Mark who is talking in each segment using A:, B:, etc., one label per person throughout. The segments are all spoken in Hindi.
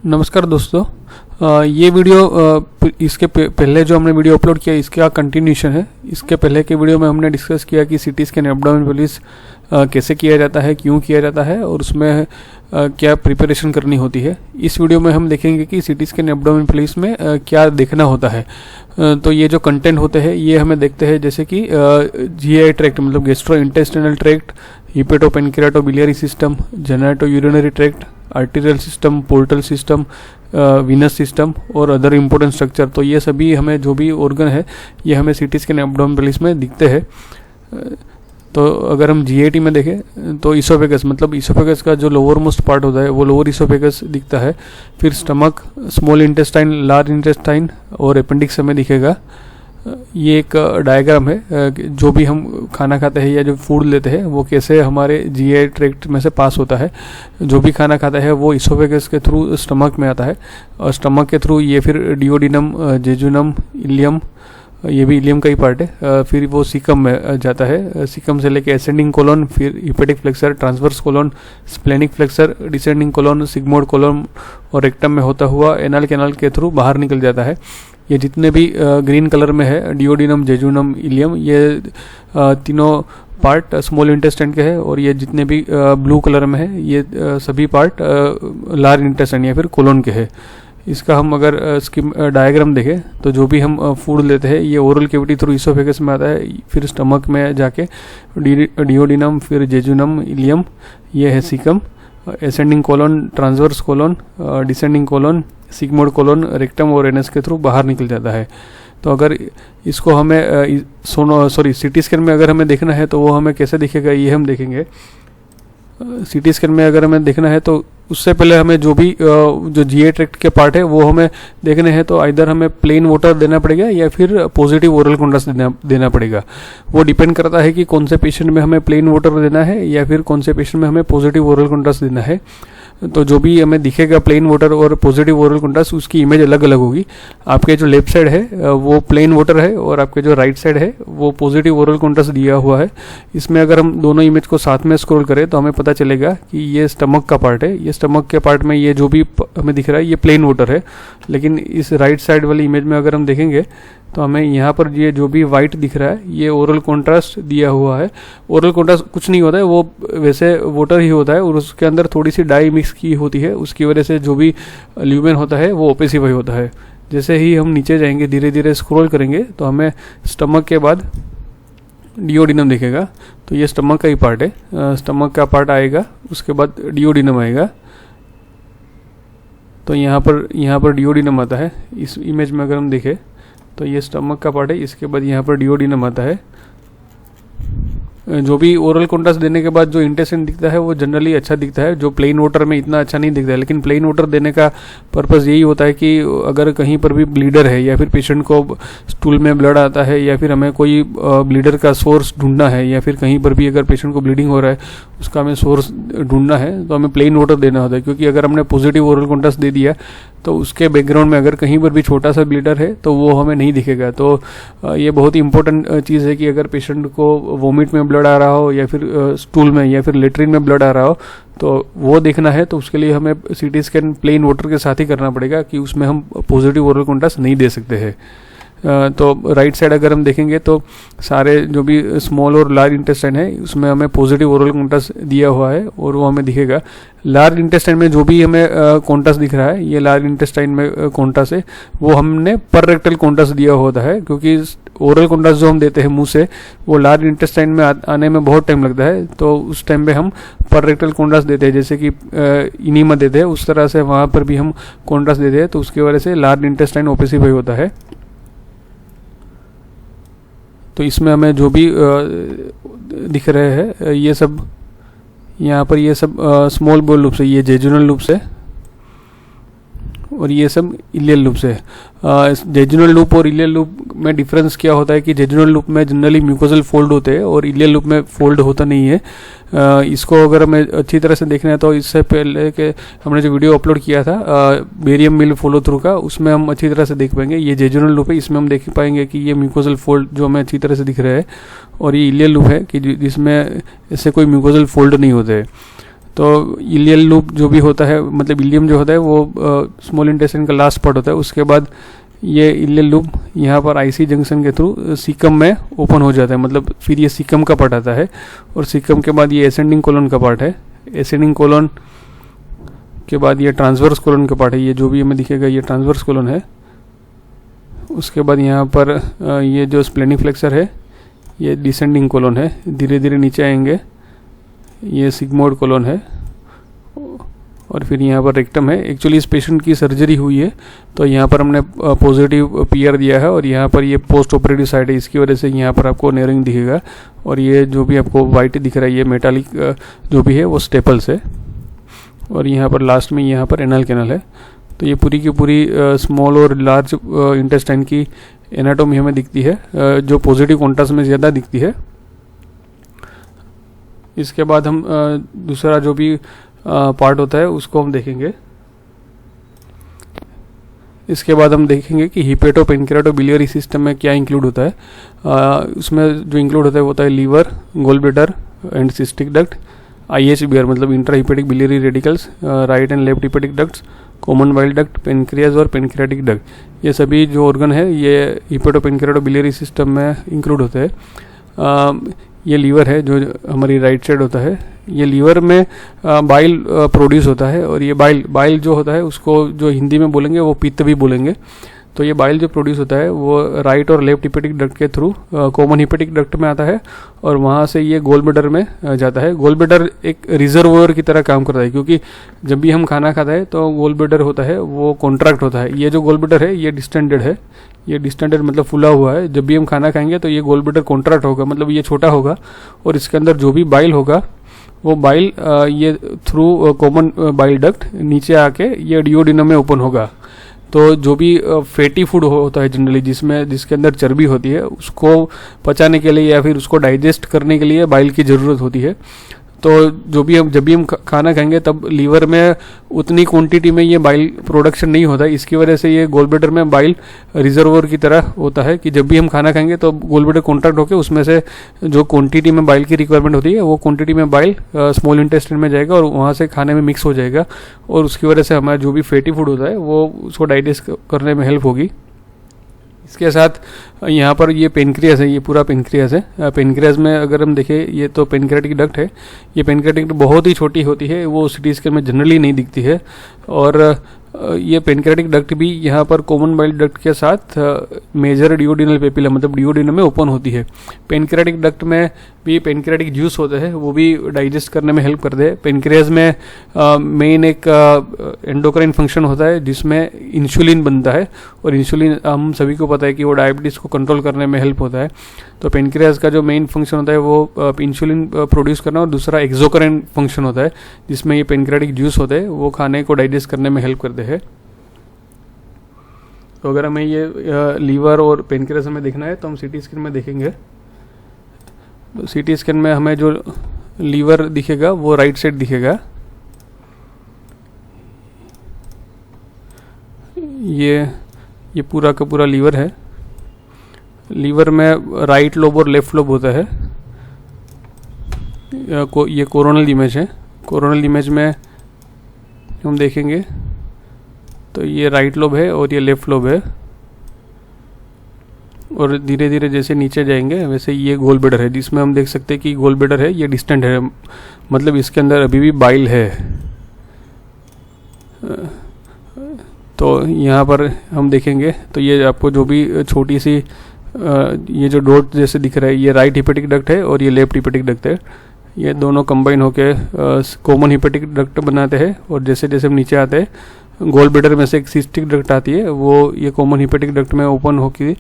A: नमस्कार दोस्तों। ये वीडियो इसके पहले जो हमने वीडियो अपलोड किया इसका कंटिन्यूशन है। इसके पहले के वीडियो में हमने डिस्कस किया कि सीटी स्कैन एब्डोमेन पॉलिश कैसे किया जाता है, क्यों किया जाता है और उसमें क्या प्रिपरेशन करनी होती है। इस वीडियो में हम देखेंगे कि सीटी स्कैन एब्डोमेन पॉलिश में क्या देखना होता है। तो ये जो कंटेंट होते हैं ये हमें देखते हैं, जैसे कि जीआई ट्रैक्ट मतलब gastrointestinal tract, hepato पेनक्रियाटो biliary system, genitourinary tract, arterial system, portal system, venous system और अदर इम्पोर्टेंट स्ट्रक्चर। तो ये सभी हमें जो भी ऑर्गन है ये हमें सीटी स्कैन एब्डोमेन पॉलिश में दिखते हैं। तो अगर हम जीआईटी में देखें तो इसोफेगस मतलब इसोफेगस का जो लोअर मोस्ट पार्ट होता है वो लोअर इसोफेगस दिखता है। फिर stomach, small intestine, large intestine और अपेंडिक्स हमें दिखेगा। ये एक डायग्राम है, जो भी हम खाना खाते हैं या जो फूड लेते हैं वो कैसे हमारे जीआई ट्रैक्ट में से पास होता है। जो भी खाना खाता है वो इसोफेगस के थ्रू स्टमक में आता है और स्टमक के थ्रू ये फिर डिओडिनम, जेजुनम, इलियम, ये भी इलियम का ही पार्ट है, फिर वो सीकम में जाता है। सीकम से लेके एसेंडिंग कोलोन, फिर hepatic flexure, transverse colon, splenic flexure, descending colon, sigmoid colon और रेक्टम में होता हुआ एनल कैनाल के थ्रू बाहर निकल जाता है। ये जितने भी ग्रीन कलर में है डिओडिनम, जेजुनम, इलियम, ये तीनों पार्ट स्मॉल इंटेस्टाइन के हैं और ये जितने भी ब्लू कलर में है ये सभी पार्ट लार्ज इंटेस्टाइन या फिर कोलोन के हैं। इसका हम अगर स्कीम डायग्राम देखें तो जो भी हम फूड लेते हैं ये ओरल कैविटी थ्रू इसोफेगस में आता है, फिर स्टमक में जाके डिओडिनम, फिर जेजुनम, इलियम, ये है caecum, ascending colon, transverse colon, descending colon, sigmoid colon, rectum और एनस के थ्रू बाहर निकल जाता है। तो अगर इसको हमें सीटी स्कैन में अगर हमें देखना है तो वो हमें कैसे दिखेगा ये हम देखेंगे। सीटी स्कैन में अगर हमें देखना है तो उससे पहले हमें जो भी जो जीआई ट्रैक्ट के पार्ट है वो हमें देखने हैं। तो आइदर हमें प्लेन वाटर देना पड़ेगा या फिर पॉजिटिव ओरल कॉन्ट्रास्ट देना पड़ेगा। वो डिपेंड करता है कि कौन से पेशेंट में हमें प्लेन वाटर देना है या फिर कौन से पेशेंट में हमें पॉजिटिव ओरल कॉन्ट्रास्ट देना है। तो जो भी हमें दिखेगा प्लेन वाटर और पॉजिटिव ओरल कॉन्ट्रास्ट उसकी इमेज अलग अलग होगी। आपके जो लेफ्ट साइड है वो प्लेन वाटर है और आपके जो राइट साइड है वो पॉजिटिव ओरल कॉन्ट्रास्ट दिया हुआ है। इसमें अगर हम दोनों इमेज को साथ में स्क्रॉल करें तो हमें पता चलेगा कि ये स्टमक का पार्ट है। ये स्टमक के पार्ट में ये जो भी हमें दिख रहा है ये प्लेन वाटर है, लेकिन इस राइट साइड वाली इमेज में अगर हम देखेंगे तो हमें यहाँ पर ये जो भी वाइट दिख रहा है ये ओरल कॉन्ट्रास्ट दिया हुआ है। ओरल कॉन्ट्रास्ट कुछ नहीं होता है, वो वैसे वाटर ही होता है और उसके अंदर थोड़ी सी डाई मिक्स की होती है। उसकी वजह से जो भी ल्यूमेन होता है वो ओपेसिफाई होता है। जैसे ही हम नीचे जाएंगे, धीरे धीरे स्क्रॉल करेंगे तो हमें स्टमक के बाद डिओडिनम दिखेगा। तो ये स्टमक का ही पार्ट है। स्टमक का पार्ट आएगा, उसके बाद डिओडिनम आएगा। तो यहाँ पर डिओडिनम आता है। इस इमेज में अगर हम देखें तो ये स्टमक का पार्ट है, इसके बाद यहाँ पर डिओडिनम आता है। जो भी ओरल कॉन्ट्रास्ट देने के बाद जो इंटेस्टाइन दिखता है वो जनरली अच्छा दिखता है, जो प्लेन वाटर में इतना अच्छा नहीं दिखता है। लेकिन प्लेन वाटर देने का पर्पस यही होता है कि अगर कहीं पर भी ब्लीडर है या फिर पेशेंट को स्टूल में ब्लड आता है या फिर हमें कोई ब्लीडर का सोर्स ढूंढना है या फिर कहीं पर भी अगर पेशेंट को ब्लीडिंग हो रहा है उसका हमें सोर्स ढूंढना है तो हमें प्लेन वाटर देना होता है। क्योंकि अगर हमने पॉजिटिव ओरल कॉन्ट्रास्ट दे दिया तो उसके बैकग्राउंड में अगर कहीं पर भी छोटा सा ब्लीडर है तो वो हमें नहीं दिखेगा। तो ये बहुत ही इंपॉर्टेंट चीज़ है कि अगर पेशेंट को वोमिट में ब्लड आ रहा हो या फिर स्टूल में या फिर लेटरिन में ब्लड आ रहा हो तो वो देखना है, तो उसके लिए हमें सीटी स्कैन प्लेन वाटर के साथ ही करना पड़ेगा कि उसमें हम पॉजिटिव ओरल कॉन्ट्रास्ट नहीं दे सकते हैं। तो राइट साइड अगर हम देखेंगे तो सारे जो भी स्मॉल और लार्ज इंटेस्टाइन है उसमें हमें पॉजिटिव ओरल कॉन्ट्रास्ट दिया हुआ है और वो हमें दिखेगा। लार्ज इंटेस्टाइन में जो भी हमें कॉन्ट्रास्ट दिख रहा है ये लार्ज इंटेस्टाइन में कॉन्ट्रास्ट है, वो हमने पर रेक्टल कॉन्ट्रास्ट दिया होता है। क्योंकि ओरल कॉन्ट्रास्ट जो हम देते हैं मुंह से वो लार्ज इंटेस्टाइन में आने में बहुत टाइम लगता है, तो उस टाइम पे हम पर रेक्टल कॉन्ट्रास्ट देते हैं। जैसे कि इनीमा देते हैं उस तरह से वहाँ पर भी हम कॉन्ट्रास्ट देते हैं, तो उसकी वजह से लार्ज इंटेस्टाइन ओपेसिफाई होता है। तो इसमें हमें जो भी दिख रहे हैं ये सब यहाँ पर ये सब स्मॉल बोल लूप्स है, ये जेजुनल लूप्स है और ये सब इलियल लूप्स है। जेजुनल लूप और इलियल लूप में डिफरेंस क्या होता है कि जेजुनल लूप में जनरली म्यूकोजल फोल्ड होते हैं और इलियल लूप में फोल्ड होता नहीं है। इसको अगर हमें अच्छी तरह से देखना है तो इससे पहले के हमने जो वीडियो अपलोड किया था बेरियम मिल फॉलो थ्रू का, उसमें हम अच्छी तरह से देख पाएंगे। ये जेजुनल लूप है, इसमें हम देख पाएंगे कि ये म्यूकोजल फोल्ड जो हमें अच्छी तरह से दिख रहा है, और ये इलियल लूप है कि जिसमें इससे कोई म्यूकोजल फोल्ड नहीं होते हैं। तो इलियल लूप जो भी होता है, मतलब इलियम जो होता है वो स्मॉल इंटेस्टाइन का लास्ट पार्ट होता है। उसके बाद ये इलियल लूप यहाँ पर आईसी जंक्शन के थ्रू सीकम में ओपन हो जाता है, मतलब फिर ये सीकम का पार्ट आता है। और सीकम के बाद ये एसेंडिंग कोलन का पार्ट है। एसेंडिंग कोलन के बाद ये ट्रांसवर्स कोलन का पार्ट है। ये जो भी हमें दिखेगा ये ट्रांसवर्स कोलन है। उसके बाद यहाँ पर ये जो स्प्लेनिक फ्लेक्सर है ये डिसेंडिंग कोलन है, धीरे धीरे नीचे आएंगे। ये सिग्मोइड कोलन है। और फिर यहाँ पर रेक्टम है। एक्चुअली इस पेशेंट की सर्जरी हुई है तो यहाँ पर हमने पॉजिटिव पीआर दिया है और यहाँ पर ये पोस्ट ऑपरेटिव साइड है, इसकी वजह से यहाँ पर आपको नेरिंग दिखेगा। और ये जो भी आपको वाइट दिख रहा है ये मेटालिक जो भी है वो स्टेपल्स है। और यहाँ पर लास्ट में यहाँ पर एनल कैनल है। तो ये पूरी की पूरी स्मॉल और लार्ज इंटेस्टाइन की एनाटोमी हमें दिखती है, जो पॉजिटिव कॉन्ट्रास्ट में ज़्यादा दिखती है। इसके बाद हम दूसरा जो भी पार्ट होता है उसको हम देखेंगे। इसके बाद हम देखेंगे कि हिपेटो पेनक्रियाटो बिलियरी सिस्टम में क्या इंक्लूड होता है। उसमें जो इंक्लूड होता है वो होता है liver, gall bladder and cystic duct, IHBR मतलब intra hepatic biliary radicals, right and left hepatic ducts, common bile duct, pancreas और पेनक्रियाटिक डक्ट। ये सभी जो ऑर्गन है ये हिपेटो पेनक्रियाटो बिलियरी सिस्टम में इंक्लूड होते हैं। ये लीवर है जो हमारी राइट साइड होता है। ये लीवर में बाइल प्रोड्यूस होता है और ये बाइल जो होता है उसको जो हिंदी में बोलेंगे वो पित्त भी बोलेंगे। तो ये बाइल जो प्रोड्यूस होता है वो राइट और लेफ्ट हिपेटिक डक्ट के थ्रू कॉमन हिपेटिक डक्ट में आता है और वहाँ से ये गोल ब्लैडर में जाता है। गोल ब्लैडर एक रिजर्वोयर की तरह काम करता है, क्योंकि जब भी हम खाना खाते हैं तो गोल ब्लैडर होता है वो कॉन्ट्रैक्ट होता है। ये जो गोल ब्लैडर है ये डिस्टेंडेड है। ये डिस्टेंडेड मतलब फुला हुआ है। जब भी हम खाना खाएंगे तो ये गोल ब्लैडर कॉन्ट्रैक्ट होगा, मतलब ये छोटा होगा और इसके अंदर जो भी बाइल होगा वो बाइल ये थ्रू कॉमन बाइल डक्ट नीचे आके ये डिओडिनम में ओपन होगा। तो जो भी फैटी फूड होता है जनरली जिसके अंदर चर्बी होती है उसको पचाने के लिए या फिर उसको डाइजेस्ट करने के लिए बाइल की ज़रूरत होती है। तो जब भी हम खाना खाएंगे तब लीवर में उतनी क्वांटिटी में ये बाइल प्रोडक्शन नहीं होता है। इसकी वजह से ये गोल ब्लैडर में बाइल रिजर्वोयर की तरह होता है कि जब भी हम खाना खाएंगे तो गोल ब्लैडर कॉन्ट्रैक्ट होकर उसमें से जो क्वांटिटी में बाइल की रिक्वायरमेंट होती है वो क्वांटिटी में बाइल स्मॉल इंटेस्टाइन में जाएगा और वहाँ से खाने में मिक्स हो जाएगा और उसकी वजह से हमारा जो भी फैटी फूड होता है वो उसको डाइजेस्ट करने में हेल्प होगी। इसके साथ यहाँ पर ये पेनक्रियास है, ये पूरा पेनक्रियास है। पेनक्रियास में अगर हम देखें ये तो पेनक्रियाटिक डक्ट है। ये पेनक्रियाटिक डक्ट बहुत ही छोटी होती है, वो सिटी स्कैन में जनरली नहीं दिखती है। और ये पेनक्रियाटिक डक्ट भी यहाँ पर कॉमन बाइल डक्ट के साथ मेजर डिओडिनल पेपिला मतलब डिओडिनम में ओपन होती है। पेनक्रियाटिक डक्ट में भी पेनक्रियाटिक जूस होते हैं, वो भी डाइजेस्ट करने में हेल्प करते हैं। पेनक्रियास में मेन एक एंडोक्राइन फंक्शन होता है जिसमें इंसुलिन बनता है और इंसुलिन हम सभी को पता है कि वो डायबिटीज़ को कंट्रोल करने में हेल्प होता है। तो पेनक्रियास का जो मेन फंक्शन होता है वो इंसुलिन प्रोड्यूस करना और दूसरा एक्सोक्राइन फंक्शन होता है जिसमें ये पेनक्रियाटिक जूस होते हैं वो खाने को डाइजेस्ट करने में हेल्प करते हैं। तो अगर हमें ये लीवर और पेनक्रियास हमें देखना है तो हम सीटी स्कैन में देखेंगे। तो सीटी स्कैन में हमें जो लीवर दिखेगा वो राइट साइड दिखेगा। ये पूरा का पूरा लीवर है। लीवर में राइट लोब और लेफ्ट लोब होता है। ये कोरोनल इमेज है। कोरोनल इमेज में हम देखेंगे तो ये राइट लोब है और ये लेफ्ट लोब है और धीरे धीरे जैसे नीचे जाएंगे वैसे ये गोल ब्लैडर है जिसमें हम देख सकते हैं कि गोल ब्लैडर है ये डिस्टेंट है, मतलब इसके अंदर अभी भी बाइल है। तो यहाँ पर हम देखेंगे तो ये आपको जो भी छोटी सी ये जो डॉट जैसे दिख रहा है ये राइट हिपेटिक डक्ट है और ये लेफ्ट हिपेटिक डक्ट है। ये दोनों कंबाइन होके कॉमन हिपेटिक डक्ट बनाते हैं और जैसे जैसे हम नीचे आते हैं गोल ब्लैडर में से एक सिस्टिक डक्ट आती है, वो ये कॉमन हिपेटिक डक्ट में ओपन होकर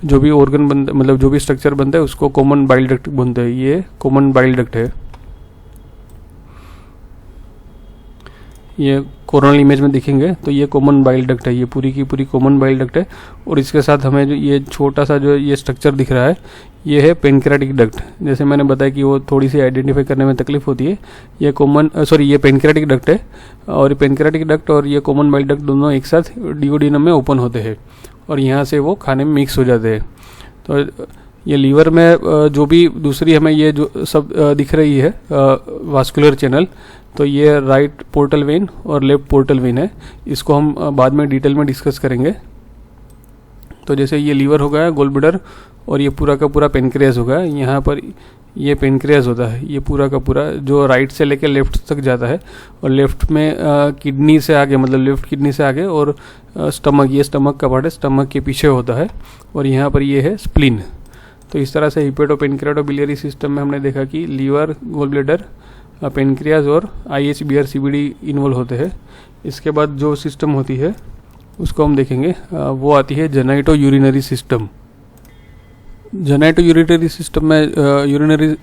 A: जो भी ऑर्गन बनता मतलब जो भी स्ट्रक्चर बनता है उसको कॉमन बाइल डक्ट बनता है। ये कॉमन बाइल डक्ट है। ये कोरोनल इमेज में दिखेंगे तो ये कॉमन बाइल डक्ट है, ये पूरी की पूरी कॉमन बाइल डक्ट है। और इसके साथ हमें जो ये छोटा सा जो ये स्ट्रक्चर दिख रहा है ये है पेनक्रियाटिक डक्ट। जैसे मैंने बताया कि वो थोड़ी सी आइडेंटिफाई करने में तकलीफ होती है। ये ये पेनक्रियाटिक डक्ट है और पेनक्रियाटिक डक्ट और ये कॉमन बाइल डक्ट दोनों एक साथ डिओडिनम में ओपन होते हैं और यहाँ से वो खाने में मिक्स हो जाते हैं। तो ये लीवर में जो भी दूसरी हमें ये जो सब दिख रही है वास्कुलर चैनल, तो ये राइट पोर्टल वेन और लेफ्ट पोर्टल वेन है, इसको हम बाद में डिटेल में डिस्कस करेंगे। तो जैसे ये लीवर हो गया, गॉल ब्लैडर, और ये पूरा का पूरा पेनक्रियास हो गया। यहाँ पर ये पेनक्रियास होता है, ये पूरा का पूरा जो राइट से लेकर लेफ्ट तक जाता है, और लेफ्ट में किडनी से आगे, मतलब लेफ्ट किडनी से आगे, और स्टमक, ये स्टमक का पार्ट है, स्टमक के पीछे होता है, और यहाँ पर ये है स्प्लीन। तो इस तरह से हिपेटो पेनक्रियाटो बिलियरी सिस्टम में हमने देखा कि लीवर, गॉल ब्लैडर, पेनक्रियास और IHBR CBD इन्वॉल्व होते हैं। इसके बाद जो सिस्टम होती है उसको हम देखेंगे, वो आती है genito urinary system. Genito urinary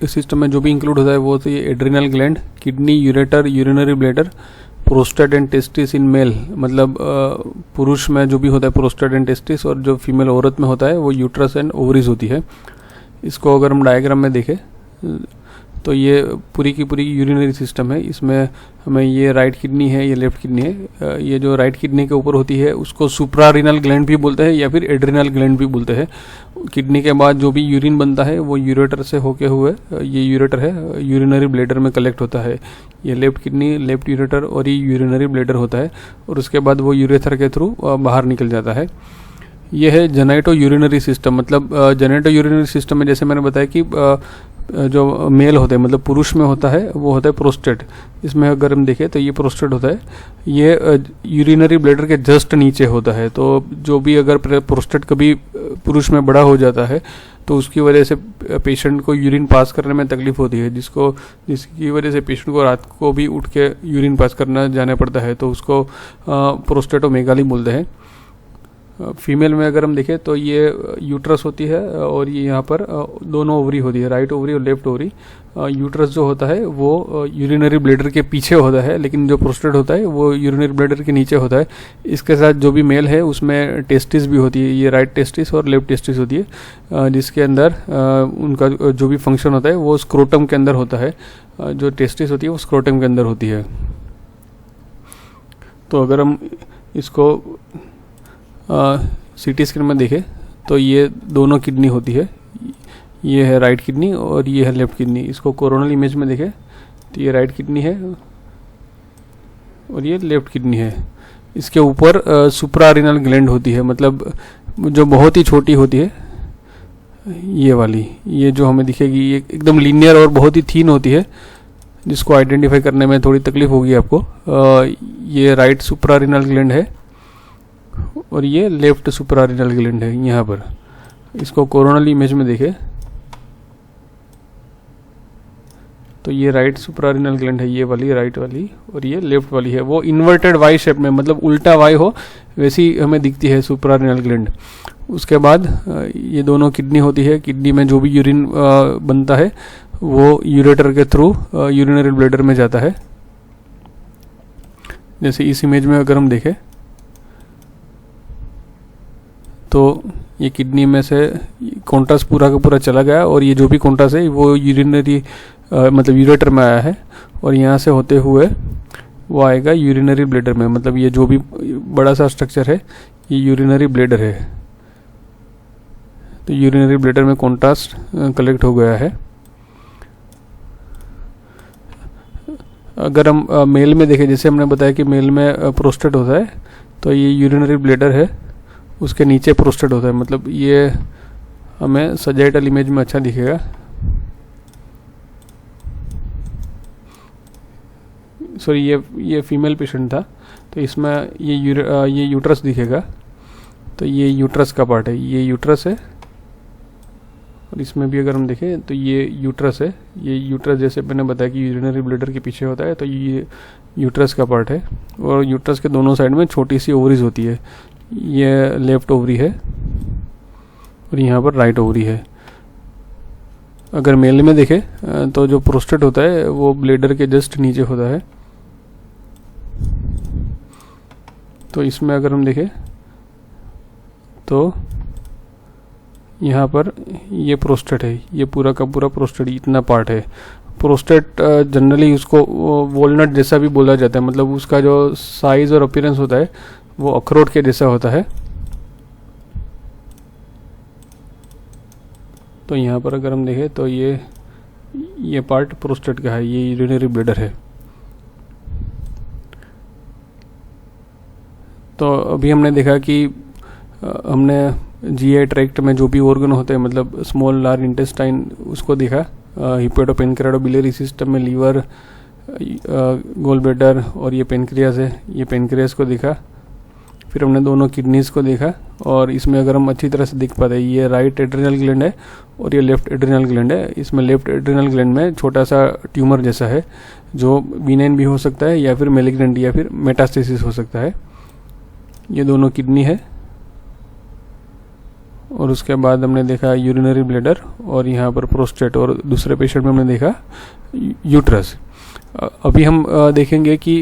A: system में जो भी इंक्लूड होता है वो तो ये adrenal gland, kidney, ureter, urinary bladder, prostate and testis in male, मतलब पुरुष में जो भी होता है प्रोस्टेट एंड टेस्टिस, और जो फीमेल औरत में होता है वो यूट्रस एंड ओवरीज होती है। इसको अगर हम डायग्राम में देखें तो ये पूरी की पूरी यूरिनरी सिस्टम है। इसमें हमें ये राइट किडनी है, ये लेफ्ट किडनी है। ये जो राइट किडनी के ऊपर होती है उसको सुप्रारिनल ग्लैंड भी बोलते हैं या फिर एड्रिनल ग्लैंड भी बोलते हैं। किडनी के बाद जो भी यूरिन बनता है वो यूरेटर से होके हुए, ये यूरेटर है, यूरिनरी ब्लैडर में कलेक्ट होता है। ये लेफ्ट किडनी, लेफ्ट यूरेटर और ये यूरिनरी ब्लैडर होता है, और उसके बाद वो यूरेथर के थ्रू बाहर निकल जाता है। ये है जेनाइटो यूरिनरी सिस्टम। मतलब जेनाइटो यूरिनरी सिस्टम में जैसे मैंने बताया कि जो मेल होते हैं, मतलब पुरुष में होता है वो होता है प्रोस्टेट। इसमें अगर हम देखें तो ये प्रोस्टेट होता है, ये यूरिनरी ब्लैडर के जस्ट नीचे होता है। तो जो भी अगर प्रोस्टेट कभी पुरुष में बड़ा हो जाता है तो उसकी वजह से पेशेंट को यूरिन पास करने में तकलीफ होती है, जिसकी वजह से पेशेंट को रात को भी उठ के यूरिन पास करना जाना पड़ता है, तो उसको प्रोस्टेटोमेगाली बोलते हैं। फीमेल में अगर हम देखें तो ये यूट्रस होती है, और ये यहाँ पर दोनों ओवरी होती है, राइट ओवरी और लेफ्ट ओवरी। यूट्रस जो होता है वो यूरिनरी ब्लैडर के पीछे होता है, लेकिन जो प्रोस्टेट होता है वो यूरिनरी ब्लैडर के नीचे होता है। इसके साथ जो भी मेल है उसमें टेस्टिस भी होती है, ये राइट टेस्टिस और लेफ्ट टेस्टिस होती है, जिसके अंदर उनका जो भी फंक्शन होता है वो स्क्रोटम के अंदर होता है। जो टेस्टिस होती है वो स्क्रोटम के अंदर होती है। तो अगर हम इसको CT स्कैन में देखें तो ये दोनों किडनी होती है, ये है राइट किडनी और ये है लेफ्ट किडनी। इसको कोरोनल इमेज में देखें तो ये राइट किडनी है और ये लेफ्ट किडनी है। इसके ऊपर सुप्रारिनल ग्लैंड होती है, मतलब जो बहुत ही छोटी होती है, ये वाली, ये जो हमें दिखेगी ये एकदम लीनियर और बहुत ही थीन होती है, जिसको आइडेंटिफाई करने में थोड़ी तकलीफ होगी आपको। ये राइट सुप्रारिनल ग्लैंड है और ये लेफ्ट सुप्रारिनल ग्लैंड है यहाँ पर। इसको कोरोनल इमेज में देखें तो ये राइट सुप्रारिनल ग्लैंड है, ये वाली राइट वाली, और ये लेफ्ट वाली है। वो इन्वर्टेड वाई शेप में, मतलब उल्टा वाई हो वैसी हमें दिखती है सुप्रारिनल ग्लैंड। उसके बाद ये दोनों किडनी होती है, किडनी में जो भी यूरिन बनता है वो यूरेटर के थ्रू यूरिनरी ब्लैडर में जाता है। जैसे इस इमेज में अगर हम देखें तो ये किडनी में से कॉन्ट्रास पूरा का पूरा चला गया, और ये जो भी कॉन्ट्रास है वो यूरिनरी मतलब यूरेटर में आया है, और यहाँ से होते हुए वो आएगा यूरिनरी ब्लैडर में। मतलब ये जो भी बड़ा सा स्ट्रक्चर है ये यूरिनरी ब्लैडर है। तो यूरिनरी ब्लैडर में कॉन्ट्रास्ट कलेक्ट हो गया है। अगर हम मेल में देखें, जैसे हमने बताया कि मेल में प्रोस्टेट होता है, तो ये यूरिनरी ब्लैडर है, उसके नीचे प्रोस्टेट होता है। मतलब ये हमें सजाइटल इमेज में अच्छा दिखेगा। सॉरी, ये फीमेल पेशेंट था, तो इसमें ये यूट्रस दिखेगा। तो ये यूट्रस का पार्ट है, ये यूट्रस है, और इसमें भी अगर हम देखें तो ये यूट्रस है। ये यूट्रस जैसे मैंने बताया कि यूरिनरी ब्लैडर के पीछे होता है, तो ये यूट्रस का पार्ट है। और यूट्रस के दोनों साइड में छोटी सी ओवरीज होती है। ये लेफ्ट ओवरी है और यहाँ पर राइट ओवरी है। अगर मेल में देखें तो जो प्रोस्टेट होता है वो ब्लैडर के जस्ट नीचे होता है। तो इसमें अगर हम देखें तो यहाँ पर ये प्रोस्टेट है, ये पूरा का पूरा प्रोस्टेट, इतना पार्ट है। प्रोस्टेट जनरली उसको वॉलनट जैसा भी बोला जाता है, मतलब उसका जो साइज और अपीयरेंस होता है वो अखरोट के जैसा होता है। तो यहाँ पर अगर हम देखें तो ये पार्ट प्रोस्टेट का है, ये यूरिनरी ब्लैडर है। तो अभी हमने देखा कि हमने जीआई ट्रैक्ट में जो भी ऑर्गन होते हैं, मतलब स्मॉल लार्ज इंटेस्टाइन, उसको देखा। हिपेटो पेनक्रियाटो बिलियरी सिस्टम में लीवर, गोल ब्लैडर और ये पेनक्रियास है, ये पेनक्रियास को देखा। फिर हमने दोनों किडनीज को देखा, और इसमें अगर हम अच्छी तरह से देख पाते हैं, ये राइट एड्रिनल ग्लैंड है और ये लेफ्ट एड्रिनल ग्लैंड है। इसमें लेफ्ट एड्रिनल ग्लैंड में छोटा सा ट्यूमर जैसा है, जो बिनाइन भी हो सकता है या फिर मैलिग्नेंट या फिर मेटास्टेसिस हो सकता है। ये दोनों किडनी है। और उसके बाद हमने देखा यूरिनरी ब्लैडर, और यहाँ पर प्रोस्टेट, और दूसरे पेशेंट में हमने देखा यूट्रस। अभी हम देखेंगे कि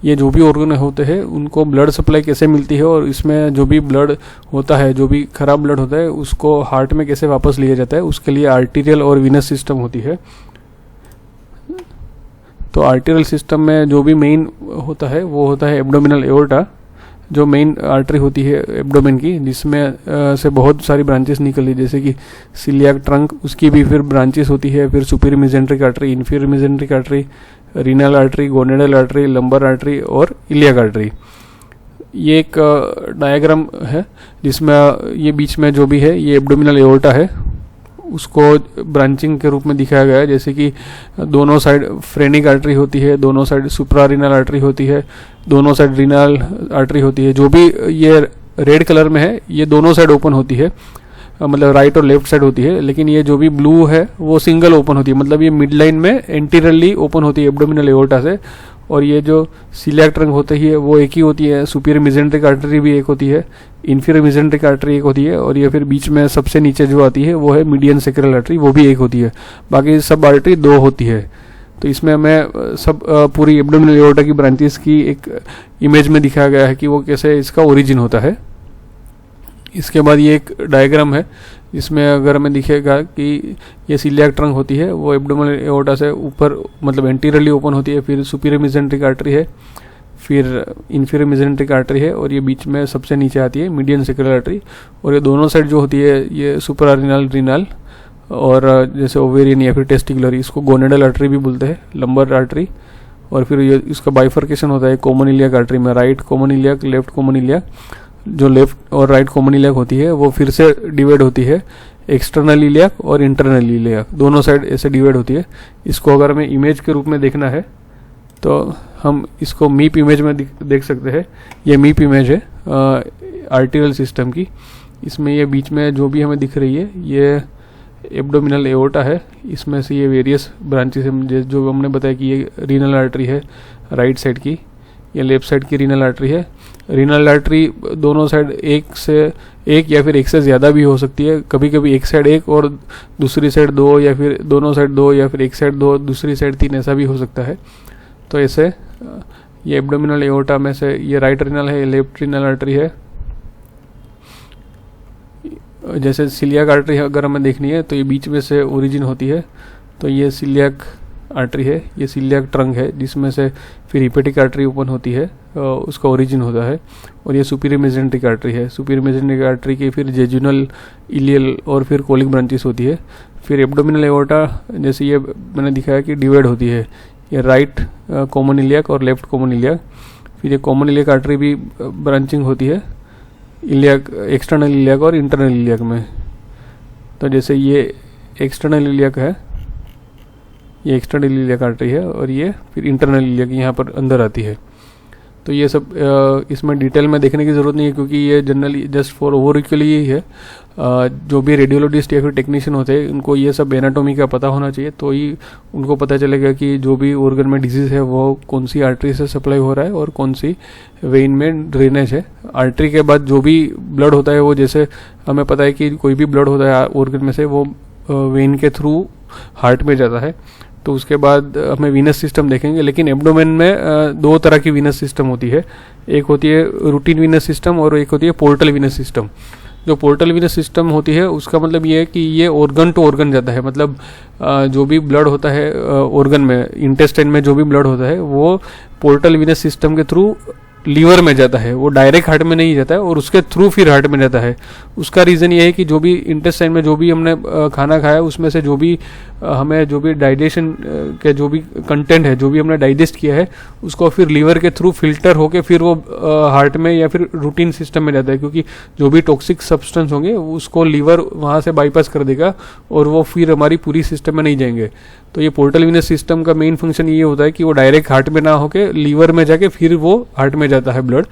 A: ये जो भी ऑर्गन होते हैं उनको ब्लड सप्लाई कैसे मिलती है, और इसमें जो भी ब्लड होता है, जो भी खराब ब्लड होता है, उसको हार्ट में कैसे वापस लिया जाता है। उसके लिए आर्टीरियल और वीनस सिस्टम होती है। तो आर्टीरियल सिस्टम में जो भी मेन होता है वो होता है एब्डोमिनल एओर्टा, जो मेन आर्टरी होती है एब्डोमेन की, जिसमें से बहुत सारी ब्रांचेस निकली, जैसे कि सिलियाक ट्रंक, उसकी भी फिर ब्रांचेस होती है। फिर superior mesenteric artery, inferior mesenteric artery, renal artery, gonadal artery, lumbar artery और इलियाक आर्टरी। ये एक डायग्राम है जिसमें ये बीच में जो भी है ये एब्डोमिनल एओर्टा है, उसको ब्रांचिंग के रूप में दिखाया गया है। जैसे कि दोनों साइड फ्रेनिक आर्टरी होती है, दोनों साइड सुप्रारीनल आर्टरी होती है, दोनों साइड रीनल आर्टरी होती है। जो भी ये रेड कलर में है ये दोनों साइड ओपन होती है, मतलब राइट और लेफ्ट साइड होती है। लेकिन ये जो भी ब्लू है वो सिंगल ओपन होती है, मतलब ये मिड लाइन में एंटीरियरली ओपन होती है एब्डोमिनल एओर्टा से। और ये जो सिलियाक ट्रंक होती है वो एक ही होती है, सुपीरियर मेसेंट्रिक आर्टरी भी एक होती है, इन्फीरियर मेसेंट्रिक आर्टरी एक होती है, और ये फिर बीच में सबसे नीचे जो आती है वो है मीडियन सेक्रल आर्टरी, वो भी एक होती है। बाकी सब आर्टरी दो होती है। तो इसमें हमें सब पूरी एब्डोमिनल एओर्टा की ब्रांचेस की एक इमेज में दिखाया गया है कि वो कैसे इसका ओरिजिन होता है। इसके बाद ये एक डायग्राम है जिसमें अगर हमें दिखेगा कि ये सिलियाक ट्रंक होती है, वो एब्डोमिनल एओर्टा से ऊपर मतलब एंटीरियरली ओपन होती है। फिर सुपीरियर मेसेंट्रिक आर्टरी है, फिर इन्फीरियर मेसेंट्रिक आर्टरी है, और ये बीच में सबसे नीचे आती है मीडियन सेक्रल आर्टरी। और ये दोनों साइड जो होती है ये सुपरारीनल, रीनल और जैसे ओवेरियन या फिर टेस्टिकुलर, इसको गोनेडल आर्टरी भी बोलते हैं, लंबर आर्टरी। और फिर ये इसका बाइफर्केशन होता है कॉमन इलियाक आर्टरी में, right common iliac, left common iliac. जो लेफ्ट और राइट कॉमन इलियाक होती है वो फिर से डिवाइड होती है एक्सटर्नल इलियाक और इंटरनल इलियाक, दोनों साइड ऐसे डिवाइड होती है। इसको अगर हमें इमेज के रूप में देखना है तो हम इसको मीप इमेज में देख सकते हैं। ये मीप इमेज है आर्टीरियल सिस्टम की। इसमें ये बीच में जो भी हमें दिख रही है ये एब्डोमिनल एओर्टा है। इसमें से ये वेरियस ब्रांचेस हैं, जो हमने बताया कि ये रीनल आर्टरी है राइट साइड की, ये लेफ्ट साइड की रीनल आर्टरी है। रीनल आर्टरी दोनों साइड एक या फिर एक से ज़्यादा भी हो सकती है। कभी कभी एक साइड एक और दूसरी साइड दो, या फिर दोनों साइड दो, या फिर एक साइड दो दूसरी साइड तीन, ऐसा भी हो सकता है। तो ऐसे ये एब्डोमिनल एओर्टा में से ये राइट रीनल है, ये लेफ्ट रीनल आर्टरी है। जैसे सिलियाक आर्टरी अगर हमें देखनी है तो ये बीच में से ओरिजिन होती है, तो ये सिलियाक आर्टरी है, ये सिलियाक ट्रंक है, जिसमें से फिर हिपेटिक आर्टरी ओपन होती है, उसका ओरिजिन होता है। और ये सुपीरियर मेसेंट्रिक आर्टरी है। सुपीरियर मेसेंट्रिक आर्टरी की फिर जेजुनल, इलियल और फिर कोलिक ब्रांचेस होती है। फिर एब्डोमिनल एओर्टा जैसे ये मैंने दिखाया कि डिवाइड होती है, ये राइट कॉमन इलियाक और लेफ्ट कॉमन इलियाक। फिर ये कॉमन इलियाक आर्टरी भी ब्रांचिंग होती है इलियाक, एक्सटर्नल इलियाक और इंटरनल इलियाक में। तो जैसे ये एक्सटर्नल इलियाक है, ये एक्सटर्नल इलियाक आर्टरी है, और ये फिर इंटरनल इलियाक यहाँ पर अंदर आती है। तो ये सब इसमें डिटेल में देखने की ज़रूरत नहीं है, क्योंकि ये जनरली जस्ट फॉर ओवरव्यू के लिए ही है। जो भी रेडियोलॉजिस्ट या फिर टेक्नीशियन होते हैं उनको ये सब एनाटॉमी का पता होना चाहिए, तो ही उनको पता चलेगा कि जो भी ऑर्गन में डिजीज़ है वो कौन सी आर्टरी से सप्लाई हो रहा है और कौन सी वेन में ड्रेनेज है। आर्टरी के बाद जो भी ब्लड होता है वो, जैसे हमें पता है कि कोई भी ब्लड होता है ऑर्गन में से वो वेन के थ्रू हार्ट में जाता है। तो उसके बाद हमें वीनस सिस्टम देखेंगे। लेकिन एब्डोमेन में दो तरह की वीनस सिस्टम होती है, एक होती है रूटीन वीनस सिस्टम और एक होती है पोर्टल वीनस सिस्टम। जो पोर्टल वीनस सिस्टम होती है उसका मतलब ये है कि ये ऑर्गन टू ऑर्गन जाता है, मतलब जो भी ब्लड होता है ऑर्गन में, इंटेस्टाइन में जो भी ब्लड होता है वो पोर्टल वीनस सिस्टम के थ्रू लीवर में जाता है, वो डायरेक्ट हार्ट में नहीं जाता है और उसके थ्रू फिर हार्ट में जाता है। उसका रीज़न ये है कि जो भी इंटेस्टाइन में जो भी हमने खाना खाया उसमें से जो भी हमें जो भी डाइजेशन के जो भी कंटेंट है, जो भी हमने डाइजेस्ट किया है, उसको फिर लीवर के थ्रू फिल्टर होके फिर वो हार्ट में या फिर रूटीन सिस्टम में जाता है, क्योंकि जो भी टॉक्सिक सब्सटेंस होंगे उसको लीवर वहाँ से बाईपास कर देगा और वो फिर हमारी पूरी सिस्टम में नहीं जाएंगे। तो ये पोर्टल वीनस सिस्टम का मेन फंक्शन ये होता है कि वो डायरेक्ट हार्ट में ना होके लीवर में जाके फिर वो हार्ट में जाता है ब्लड।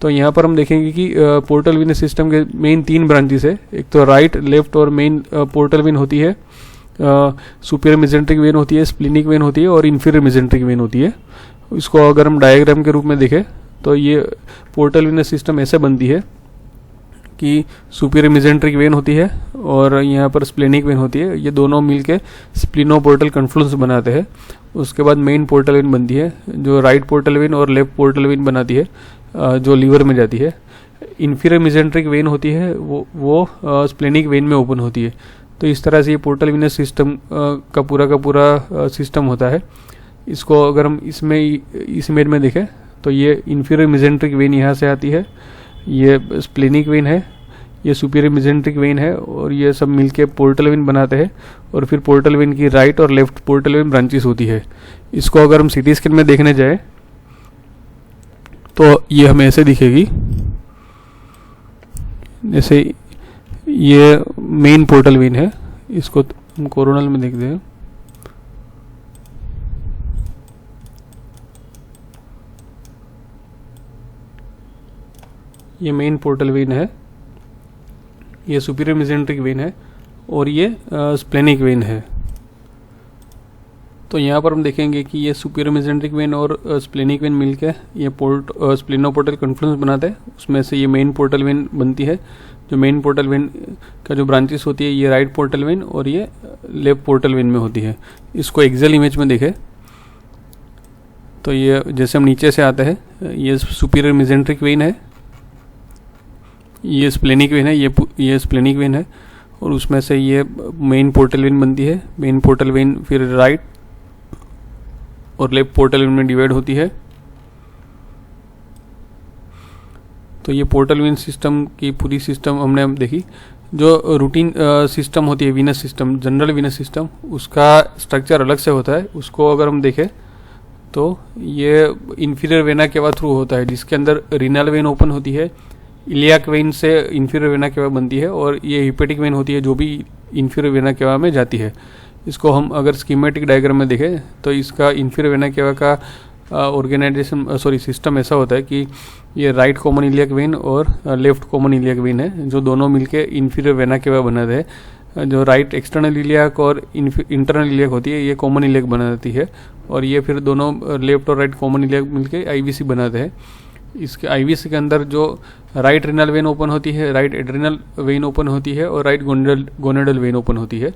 A: तो यहाँ पर हम देखेंगे कि पोर्टल वीनस सिस्टम के मेन 3 ब्रांचेस है। एक तो राइट, लेफ्ट और मेन पोर्टल वेन होती है, सुपीरियर मेसेंट्रिक वेन होती है, स्प्लिनिक वेन होती है और इंफीरियर मेसेंट्रिक वेन होती है। इसको अगर हम डायग्राम के रूप में देखें तो ये पोर्टल वीनस सिस्टम ऐसे बनती है कि सुपीरियर मेसेंट्रिक वेन होती है और यहाँ पर स्प्लेनिक वेन होती है। ये दोनों मिलके स्प्लिनोपोर्टल कन्फ्लुएंस बनाते हैं। उसके बाद मेन पोर्टल वेन बनती है जो राइट पोर्टल वेन और लेफ्ट पोर्टल वेन बनाती है, जो लीवर में जाती है। इंफीरियर मेसेंट्रिक वेन होती है वो स्प्लेनिक वेन में ओपन होती है। तो इस तरह से ये पोर्टल वीनस सिस्टम का पूरा सिस्टम होता है। इसको अगर हम इस इमेज में देखें तो ये इंफीरियर मेसेंट्रिक वेन यहाँ से आती है, ये स्प्लेनिक वेन है, ये सुपीरियर मेसेंट्रिक वेन है और ये सब मिलके पोर्टल वेन बनाते हैं और फिर पोर्टल वेन की राइट और लेफ्ट पोर्टल वेन ब्रांचेस होती है। इसको अगर हम सीटी स्कैन में देखने जाए तो ये हमें ऐसे दिखेगी, जैसे ये मेन पोर्टल वेन है। इसको हम कोरोनल में देखते हैं। ये मेन पोर्टल वेन है, ये सुपीरियर मेसेंट्रिक वेन है और ये स्प्लेनिक वेन है। तो यहाँ पर हम देखेंगे कि ये सुपीरियर मेसेंट्रिक वेन और स्प्लेनिक वेन मिलके ये स्प्लिनोपोर्टल कन्फ्लुएंस बनाते हैं। उसमें से ये मेन पोर्टल वेन बनती है। जो मेन पोर्टल वेन का जो ब्रांचेस होती है ये राइट पोर्टल वेन और ये लेफ्ट पोर्टल वेन में होती है। इसको एक्सेल इमेज में देखें तो ये जैसे हम नीचे से आते हैं, ये सुपीरियर मेसेंट्रिक वेन है, ये स्प्लेनिक वेन है, ये स्प्लेनिक वेन है और उसमें से ये मेन पोर्टल वेन बनती है। मेन पोर्टल वेन फिर राइट और लेफ्ट पोर्टल वेन में डिवाइड होती है। तो ये पोर्टल वेन सिस्टम की पूरी सिस्टम हमने देखी। जो रूटीन सिस्टम होती है venous system, general venous system, उसका स्ट्रक्चर अलग से होता है। उसको अगर हम देखें तो ये इंफीरियर वेना केवा थ्रू होता है, जिसके अंदर रीनल वेन ओपन होती है, इलियाक वेन से इंफीरियर वेना केवा बनती है और ये हिपेटिक वेन होती है जो भी इंफीरियर वेना केवा में जाती है। इसको हम अगर स्कीमेटिक डायग्राम में देखें तो इसका इंफीरियर वेना केवा का सिस्टम ऐसा होता है कि ये राइट कॉमन इलियाक वेन और लेफ्ट कॉमन इलियाक वेन है, जो दोनों मिलके इंफीरियर वेना केवा बनाते हैं। जो राइट एक्सटर्नल इलियाक और इंटरनल इलियाक होती है ये कॉमन इलियाक बनाती है और ये फिर दोनों लेफ्ट और राइट कॉमन इलियाक मिलके आईवीसी बनाते हैं। इसके आईवीसी के अंदर जो राइट रिनल वेन ओपन होती है, राइट एड्रिनल वेन ओपन होती है और राइट गोनेडल वेन ओपन होती है।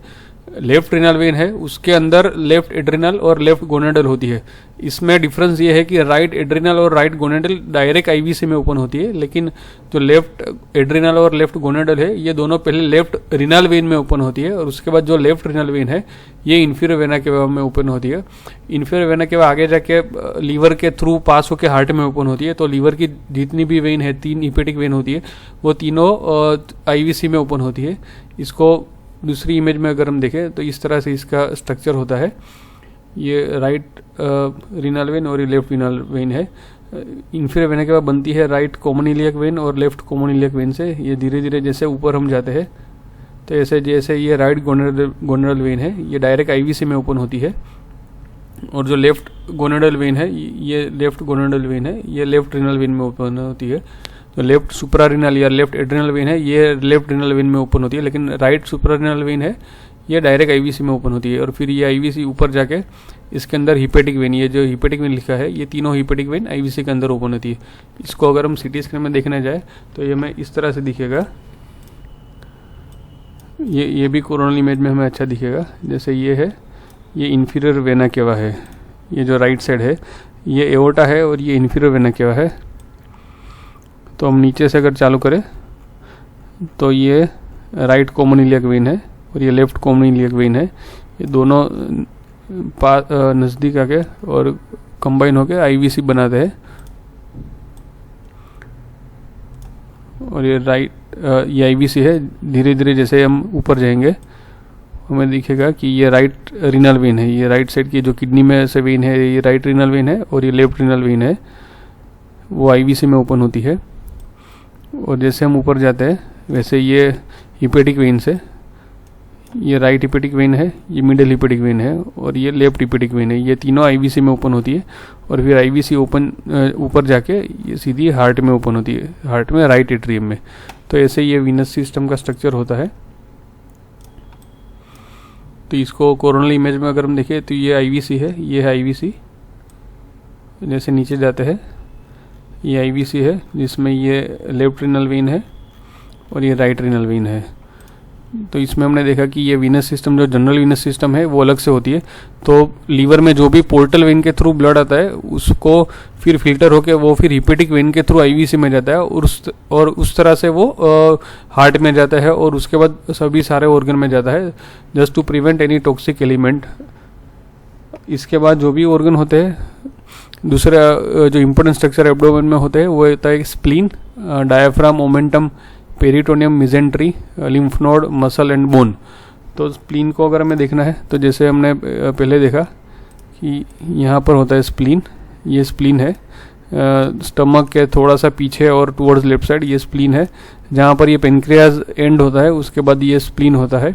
A: लेफ्ट रिनल वेन है उसके अंदर लेफ्ट एड्रिनल और लेफ्ट गोनेडल होती है। इसमें डिफरेंस ये है कि राइट एड्रिनल और राइट गोनेडल डायरेक्ट आईवीसी में ओपन होती है, लेकिन जो लेफ्ट एड्रिनल और लेफ्ट गोनेडल है ये दोनों पहले लेफ्ट रिनल वेन में ओपन होती है और उसके बाद जो लेफ्ट रिनल वेन है ये इंफीरियर वेना केवा में ओपन होती है। इंफीरियर वेना केवा आगे जाके लीवर के थ्रू पास होकर हार्ट में ओपन होती है। तो लीवर की जितनी भी वेन है, 3 हिपेटिक वेन होती है, वो तीनों आईवीसी में ओपन होती है। इसको दूसरी इमेज में अगर हम देखें तो इस तरह से इसका स्ट्रक्चर होता है। ये राइट रिनल वेन और ये लेफ्ट रिनल वेन है। इंफीरियर वेना के बाद बनती है राइट कॉमन इलियक वेन और लेफ्ट कॉमन इलियक वेन से। ये धीरे धीरे जैसे ऊपर हम जाते हैं तो ऐसे जैसे ये राइट गोनेडल वेन है ये डायरेक्ट आईवीसी में ओपन होती है और जो लेफ्ट गोनेडल वेन है ये लेफ्ट गोनेडल वेन है ये लेफ्ट रिनल वेन में ओपन होती है। जो लेफ्ट सुप्रारिनल या लेफ्ट एड्रिनल वेन है ये लेफ्ट रिनल वेन में ओपन होती है, लेकिन राइट सुप्रारिनल वेन है ये डायरेक्ट आईवीसी में ओपन होती है। और फिर ये आईवीसी ऊपर जाके इसके अंदर हिपेटिक वेन, ये जो हिपेटिक वेन लिखा है ये तीनों हिपेटिक वेन आईवीसी के अंदर ओपन होती है। इसको अगर हम सीटी स्कैन में देखने जाए तो ये हमें इस तरह से दिखेगा। ये भी कोरोनल इमेज में हमें अच्छा दिखेगा। जैसे ये है, ये इंफीरियर वेना केवा है, ये जो राइट साइड है ये एओर्टा है और ये इंफीरियर वेना केवा है। तो हम नीचे से अगर चालू करें तो ये राइट कॉमन इलियक वेन है और ये लेफ्ट कॉमन इलियक वेन है। ये दोनों नज़दीक आके और कंबाइन होके आईवीसी बनाते हैं। और ये राइट ये IVC है। धीरे धीरे जैसे हम ऊपर जाएंगे हमें दिखेगा कि ये राइट रीनल वेन है। ये राइट साइड की जो किडनी में से वेन है ये राइट रीनल वेन है, और ये लेफ्ट रीनल वेन है वो IVC में ओपन होती है। और जैसे हम ऊपर जाते हैं वैसे ये हिपेटिक वेन्स है। ये राइट हिपेटिक वेन है, ये मिडिल हिपेटिक वेन है, और ये लेफ्ट हिपेटिक वेन है। ये तीनों IVC में ओपन होती है, और फिर IVC ओपन ऊपर जाके ये सीधी हार्ट में ओपन होती है, हार्ट में राइट एट्रियम में। तो ऐसे ये वीनस सिस्टम का स्ट्रक्चर होता है। तो इसको कोरोनल इमेज में अगर हम देखें तो ये IVC है, ये है IVC। जैसे नीचे जाते हैं ये IVC है जिसमें ये लेफ्ट रीनल वेन है और ये राइट रीनल वेन है। तो इसमें हमने देखा कि ये वीनस सिस्टम जो जनरल वीनस सिस्टम है वो अलग से होती है। तो लीवर में जो भी पोर्टल वेन के थ्रू ब्लड आता है उसको फिर फिल्टर होके वो फिर हिपेटिक वेन के थ्रू IVC में जाता है, और उस तरह से वो हार्ट में जाता है, और उसके बाद सभी सारे ऑर्गन में जाता है, just to prevent any toxic element. इसके बाद जो भी ऑर्गन होते हैं, दूसरा जो इम्पोर्टेंट स्ट्रक्चर एब्डोमेन में होते हैं वो होता है spleen, diaphragm, omentum, peritoneum, mesentery, lymph node, muscle and bone. तो स्प्लीन को अगर हमें देखना है तो जैसे हमने पहले देखा कि यहाँ पर होता है स्प्लीन, ये स्प्लीन है। स्टमक के थोड़ा सा पीछे और टुवर्ड्स लेफ्ट साइड ये स्प्लीन है, जहाँ पर ये पेनक्रियाज एंड होता है उसके बाद ये स्प्लीन होता है।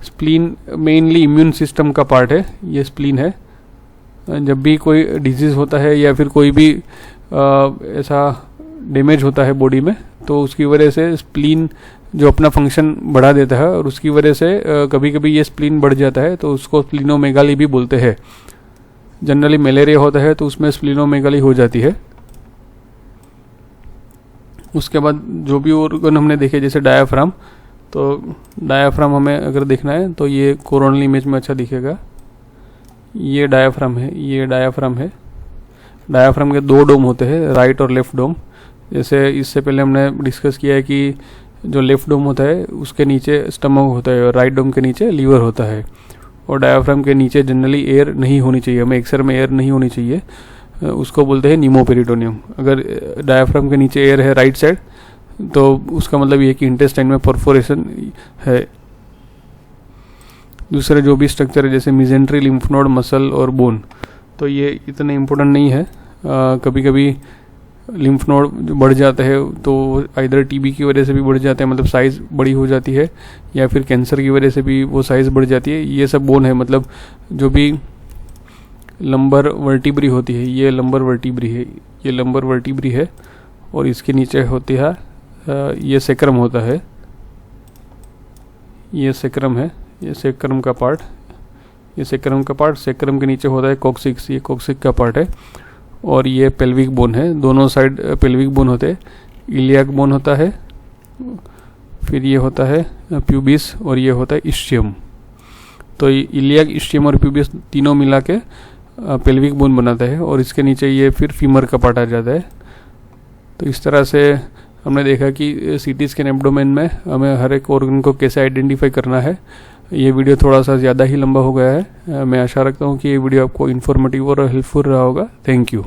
A: स्प्लीन मेनली इम्यून सिस्टम का पार्ट है, ये स्प्लीन है। जब भी कोई डिजीज़ होता है या फिर कोई भी ऐसा डैमेज होता है बॉडी में तो उसकी वजह से स्प्लीन जो अपना फंक्शन बढ़ा देता है, और उसकी वजह से कभी कभी ये स्प्लीन बढ़ जाता है तो उसको स्प्लीनोमेगाली भी बोलते हैं। जनरली मलेरिया होता है तो उसमें स्प्लीनोमेगाली हो जाती है। उसके बाद जो भी ऑर्गन हमने देखे जैसे डायाफ्राम, तो डायाफ्राम हमें अगर देखना है तो ये कोरोनल इमेज में अच्छा दिखेगा। ये डायाफ्राम है, ये डायाफ्राम है। डायाफ्राम के दो डोम होते हैं, राइट और लेफ्ट डोम। जैसे इससे पहले हमने डिस्कस किया है कि जो लेफ्ट डोम होता है उसके नीचे स्टमक होता है और राइट डोम के नीचे लीवर होता है। और डायाफ्राम के नीचे जनरली एयर नहीं होनी चाहिए, हमें एक्सरे में एयर नहीं होनी चाहिए, उसको बोलते हैं नीमोपेरिटोनियम। अगर डायाफ्राम के नीचे एयर है राइट साइड तो उसका मतलब ये कि इंटेस्टाइन में परफोरेशन है। दूसरे जो भी स्ट्रक्चर है जैसे मिजेंट्री, लिम्फ नोड, मसल और बोन, तो ये इतने इम्पोर्टेंट नहीं है। कभी कभी लिम्फ नोड बढ़ जाता है तो इधर TB की वजह से भी बढ़ जाते हैं, मतलब साइज़ बड़ी हो जाती है, या फिर कैंसर की वजह से भी वो साइज़ बढ़ जाती है। ये सब बोन है, मतलब जो भी लंबर वर्टिब्री होती है, ये लंबर वर्टिब्री है, ये लंबर वर्टिब्री है। और इसके नीचे होती है ये सेक्रम होता है, ये सेक्रम है, ये सेक्रम का पार्ट, ये सेक्रम का पार्ट। सेक्रम के नीचे होता है कॉक्सिक्स, ये कॉक्सिक का पार्ट है। और ये पेल्विक बोन है, दोनों साइड पेल्विक बोन होते हैं। इलियाक बोन होता है, फिर ये होता है प्यूबिस, और ये होता है इस्चियम। तो इलियाक, इस्चियम और प्यूबिस तीनों मिला के पेल्विक बोन बनाता है, और इसके नीचे ये फिर फीमर का पार्ट आ जाता है। तो इस तरह से हमने देखा कि CT स्कैन एब्डोमेन में हमें हर एक ऑर्गन को कैसे आइडेंटिफाई करना है। ये वीडियो थोड़ा सा ज़्यादा ही लंबा हो गया है। मैं आशा रखता हूँ कि ये वीडियो आपको इन्फॉर्मेटिव और हेल्पफुल रहा होगा। Thank you.